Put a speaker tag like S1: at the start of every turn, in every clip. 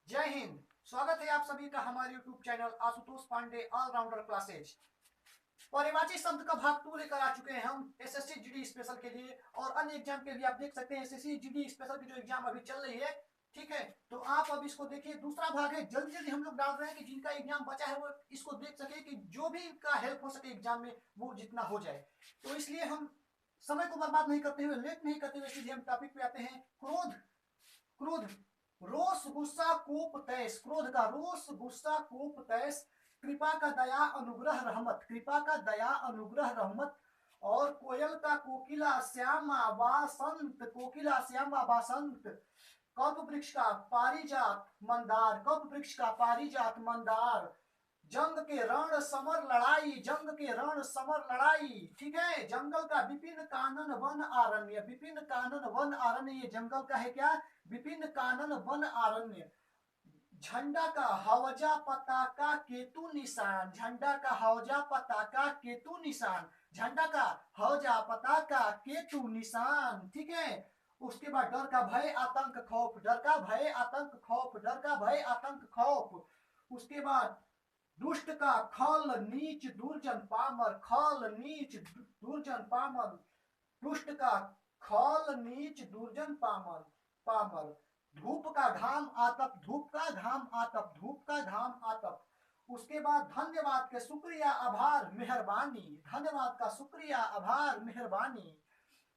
S1: जय हिंद। स्वागत है आप सभी का हमारे YouTube channel Ashutosh Pandey allrounder classes. परिवाची शब्द का भाग 2 लेकर आ चुके हैं हम एसएससी जीडी स्पेशल के लिए और अन्य एग्जाम के लिए। आप देख सकते हैं एसएससी जीडी स्पेशल की जो एग्जाम अभी चल रही है, ठीक है, तो आप अब इसको देखिए। दूसरा भाग है, जल्दी जल्दी हम लोग डाल रहे हैं कि जिनका एग्जाम बचा है वो इसको देख सके, कि जो भी इनका हेल्प हो सके एग्जाम में वो जितना हो जाए। तो इसलिए हम समय को बर्बाद नहीं करते हुए, लेट नहीं करते हुए सीधे हम टॉपिक पे आते हैं। क्रोध। क्रोध, रोष गुस्सा कोप तैस। क्रोध का रोष गुस्सा कोप तैस। कृपा का दया अनुग्रह रहमत। कृपा का दया अनुग्रह रहमत। और कोयल का कोकिला श्यामा वासंत। कोकिला श्यामा वासंत। कल्प वृक्ष का पारिजात मंदार। कल्प वृक्ष का पारिजात मंदार। जंग के रण समर लड़ाई। जंग के रण समर लड़ाई, ठीक है। जंगल का विपिन कानन वन आरण्य। विपिन कानन वन आरण्य, ये जंगल का है क्या? विपिन कानन वन आरण्य। झंडा का हवजा पताका केतु निशान। झंडा का हवजा पताका केतु निशान। झंडा का हवजा पताका केतु निशान, ठीक है। उसके बाद डर का भय आतंक खौफ। डर का भय आतंक खौफ। डर का भय आतंक खौफ। उसके बाद दुष्ट का खल नीच दुर्जन पामर। खल नीच दुर्जन पामर। दुष्ट का खल नीच दुर्जन पामर पामर। धूप का घाम आतप। धूप का घाम आतप। धूप का घाम आतप। उसके बाद धन्यवाद के शुक्रिया आभार मेहरबानी। धन्यवाद का शुक्रिया आभार मेहरबानी।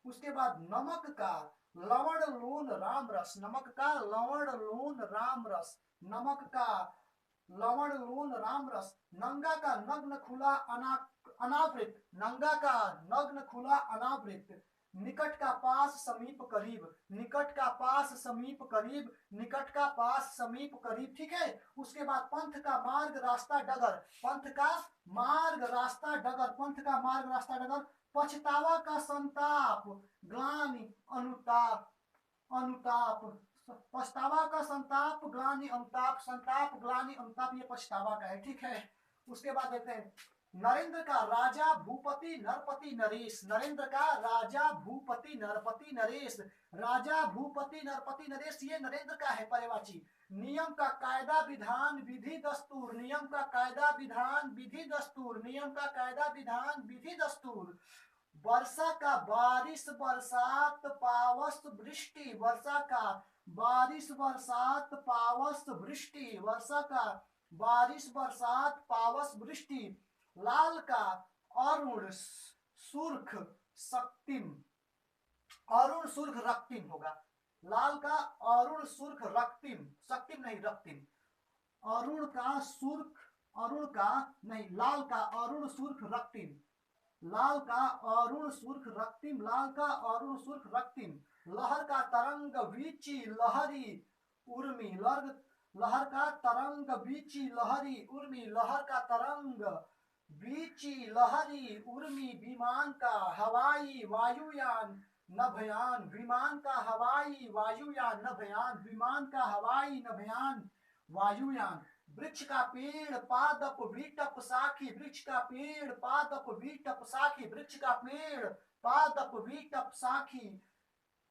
S1: उसके बाद नमक का लवण लून राम रस। नमक का लवण लून राम रस। नमक का लवण लून राम रस। नंगा का नग्न खुला अनावृत। नंगा का नग्न खुला अनावृत। निकट का पास समीप करीब। निकट का पास समीप करीब। निकट का पास समीप करीब, ठीक है। उसके बाद पंथ का मार्ग रास्ता डगर। पंथ का मार्ग रास्ता डगर। पंथ का मार्ग रास्ता डगर। पछतावा का संताप ग्लानि अनुताप। अनुताप, पछतावा का संताप ग्लानि अनुताप। संताप ग्लानि अनुताप, ये पछतावा का है, ठीक है। उसके बाद देखते हैं नरेंद्र का राजा भूपति नरपति नरेश। नरेंद्र का राजा भूपति नरपति नरेश। राजा भूपति नरपति नरेश, ये नरेंद्र का है पर्यायवाची। नियम का कायदा विधान विधि दस्तूर। नियम का कायदा विधान विधि दस्तूर। नियम का कायदा विधान विधि दस्तूर। वर्षा का बारिश बरसात पावस वृष्टि। वर्षा का बारिश बरसात पावस वृष्टि। वर्षा का बारिश बरसात पावस वृष्टि। लाल का अरुण सुर्ख शक्तिम। अरुण सुर्ख रक्तिम होगा। लाल का अरुण सुर्ख रक्तिम, शक्तिम नहीं रक्तिम। अरुण का सुर्ख, अरुण का नहीं, लाल का अरुण सुर्ख रक्तिम। लाल का अरुण सुर्ख रक्तिम। लाल का अरुण सुर्ख रक्तिम। लहर का तरंग वीची लहरी उर्मी। लहर का तरंग वीची लहरी उर्मी। लहर का तरंग वीची लहरी उर्मी। विमान का हवाई वायुयान नभयान। विमान का हवाई वायुयान नभयान। विमान का हवाई नभयान वायुयान। वृक्ष का पेड़ पादप वीटप साखी। वृक्ष का पेड़ पादप वीटप साखी। वृक्ष का पेड़ पादप वीटप साखी।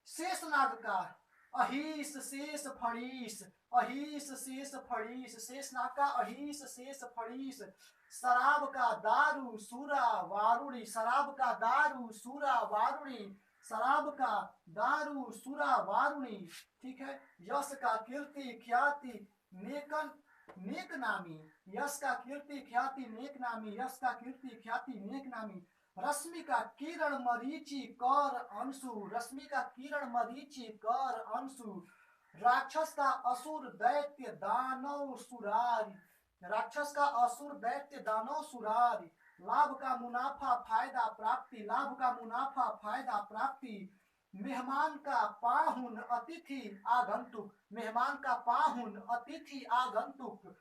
S1: शेषनाग का अहिस शेष फणीस। अहिस शेष फणीस। शेषनाग का अहिस शेष फणीस। शराब का दारू सूरा वारुणी। शराब का दारू सूरा वारुणी। शराब का दारू सूरा वारुणी, ठीक है। यश का कीर्ति ख्याति नेकन नेक नामी। यश का कीर्ति ख्याति नेक नामी। यश का कीर्ति ख्याति नेक नामी। रश्मि का किरण मरीचि कर अंशु। रश्मि का किरण मरीचि कर अंशु। राक्षस का असुर दैत्य दानव सुरारी। राक्षस का असुर दैत्य दानव सुरारी। लाभ का मुनाफा फायदा प्राप्ति। लाभ का मुनाफा फायदा प्राप्ति। मेहमान का पाहुन अतिथि आगंतुक। मेहमान का पाहुन अतिथि आगंतुक।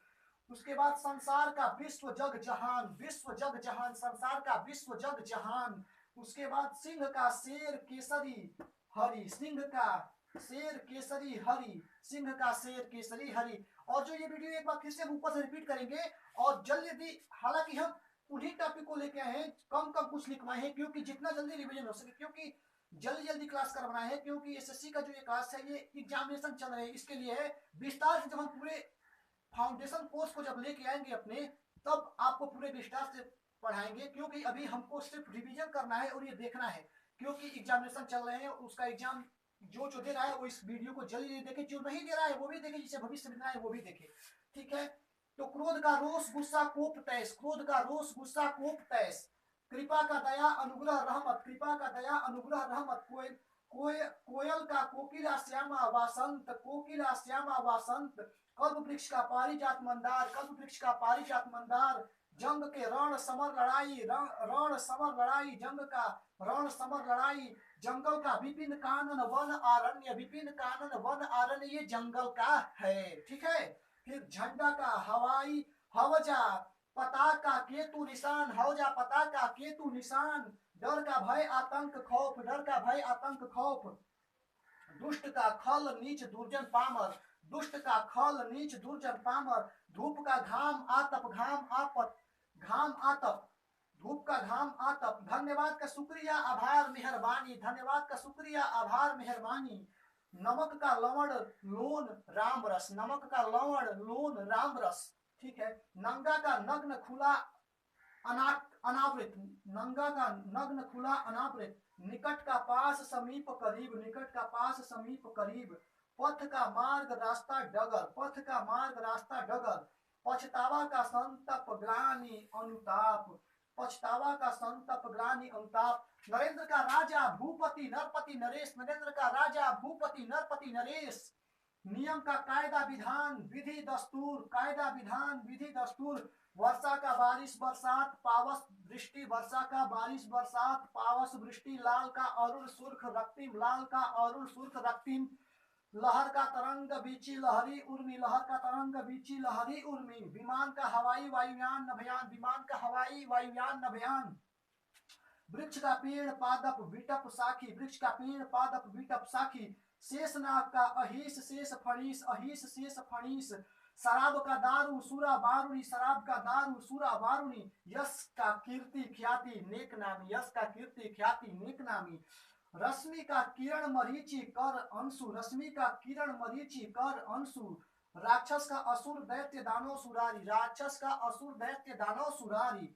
S1: उसके बाद संसार का विश्व जग जहान। विश्व जग जहान, संसार का विश्व जग जहान। उसके बाद सिंह का शेर केसरी हरि। सिंह का शेर केसरी हरि। सिंह का शेर केसरी हरि। और जो ये वीडियो एक बार फिर से हम ऊपर से रिपीट करेंगे और जल्दी, हालांकि हम उन्हीं टॉपिक को लेके आए हैं, कम कम कुछ लिखवाए हैं, क्योंकि जितना जल्दी रिवीजन हो सके, क्योंकि जल्दी जल्दी क्लास करवाना है, क्योंकि एसएससी का जो ये क्लास है ये एग्जामिनेशन चल रहे हैं, इसके लिए है विस्तार से। जब हम पूरे फाउंडेशन कोर्स को जब लेके आएंगे अपने, तब आपको पूरे विस्तार से पढ़ाएंगे, क्योंकि अभी हमको सिर्फ रिवीजन करना है और ये देखना है, क्योंकि एग्जामिनेशन चल रहे हैं। उसका एग्जाम जो दे रहा है वो इस वीडियो को जल्दी देखे, जो नहीं दे रहा है वो भी देखे, जिसे भविष्य में देना है वो भी देखे, ठीक है। तो क्रोध का रोष गुस्सा कोप तैस, क्रोध का रोष गुस्सा कोप तैस, कृपा का दया अनुग्रह रहमत, कृपा का दया अनुग्रह रहमत, कोयल का कोकिला श्यामा वासंत, कोकिला श्यामा वासंत, कल्प वृक्ष का पारिजात मंदार, कल्प वृक्ष का पारिजात मंदार, जंग के रण समर लड़ाई, रण समर लड़ाई, जंग का रण समर लड़ाई, जंगल का विपिन कानन वन आरण्य, विपिन कानन वन आरण्य, ये जंगल का है, ठीक है। फिर झंडा का हवाई हवजा, पताका केतु निशान, हवजा पताका केतु निशान, डर का भय आतंक खौफ, डर का भय आतंक खौफ, दुष्ट का खल नीच दुर्जन पामर, दुष्ट का खल नीच दुर्जन पामर, धूप का घाम आतप, घाम आपत, घाम आतप, धूप का घाम आतप, धन्यवाद का शुक्रिया आभार मेहरबानी, धन्यवाद का शुक्रिया आभार मेहरबानी, नमक का लवण लोन राम रस, नमक का लवण लोन राम रस, ठीक है। नंगा का नग्न खुला अनावृत, नंगा का नग्न खुला अनावृत, निकट का पास समीप करीब, निकट का पास समीप करीब, पथ का मार्ग रास्ता डगर, पथ का मार्ग रास्ता डगर, पछतावा का संतप ग्लानि अनुताप, पछतावा का संतप ग्लानि अनुताप, नरेंद्र का राजा भूपति नरपति नरेश, नरेंद्र का राजा भूपति नरपति नरेश, नियम का कायदा विधान विधि दस्तूर, कायदा विधान विधि दस्तूर, वर्षा का बारिश बरसात पावस वृष्टि, वर्षा का बारिश बरसात पावस वृष्टि, लाल का अरुण सुर्ख रक्तिम, लाल का अरुण सुर्ख रक्तिम, लहर का तरंग बीची लहरी उर्मी, लहर का तरंग बीची लहरी उर्मी, विमान का हवाई वायुयान नभयान, विमान का हवाई वायुयान नभयान, वृक्ष का पेड़ पादप विटप साखी, वृक्ष का पेड़ पादप विटप साखी, शेषनाग का अहिस शेष फणीस, अहिस शेष फणीस, शराब का दारू सुरा बारुणी, शराब का दारू सुरा बारुणी, यश का कीर्ति ख्याति नेक नामी, यश का कीर्ति ख्याति नेक नामी, रश्मि का किरण मरीचि कर अंशु, रश्मि का किरण मरीचि कर अंशु, राक्षस का असुर दैत्य दानव सुरारी, राक्षस का असुर दैत्य दानव सुरारी,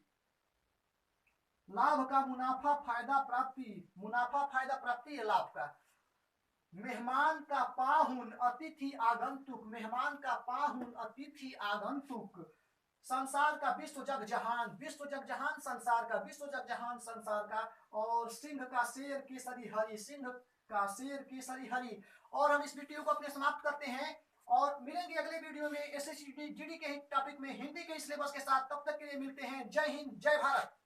S1: लाभ का मुनाफा फायदा प्राप्ति, मुनाफा फायदा प्राप्ति है लाभ का, मेहमान का पाहुन अतिथि आगंतुक, मेहमान का पाहुन अतिथि आगंतुक, संसार का विश्व जग जहान, विश्व जग जहान संसार का, विश्व जग जहान संसार का, और सिंह का शेर केसरी हरि, सिंह का शेर केसरी हरि। और हम इस वीडियो को अपने समाप्त करते हैं और मिलेंगे अगले वीडियो में एसएससी जीडी के टॉपिक में हिंदी के सिलेबस के साथ। तब तक के लिए मिलते हैं। जय हिंद, जय भारत।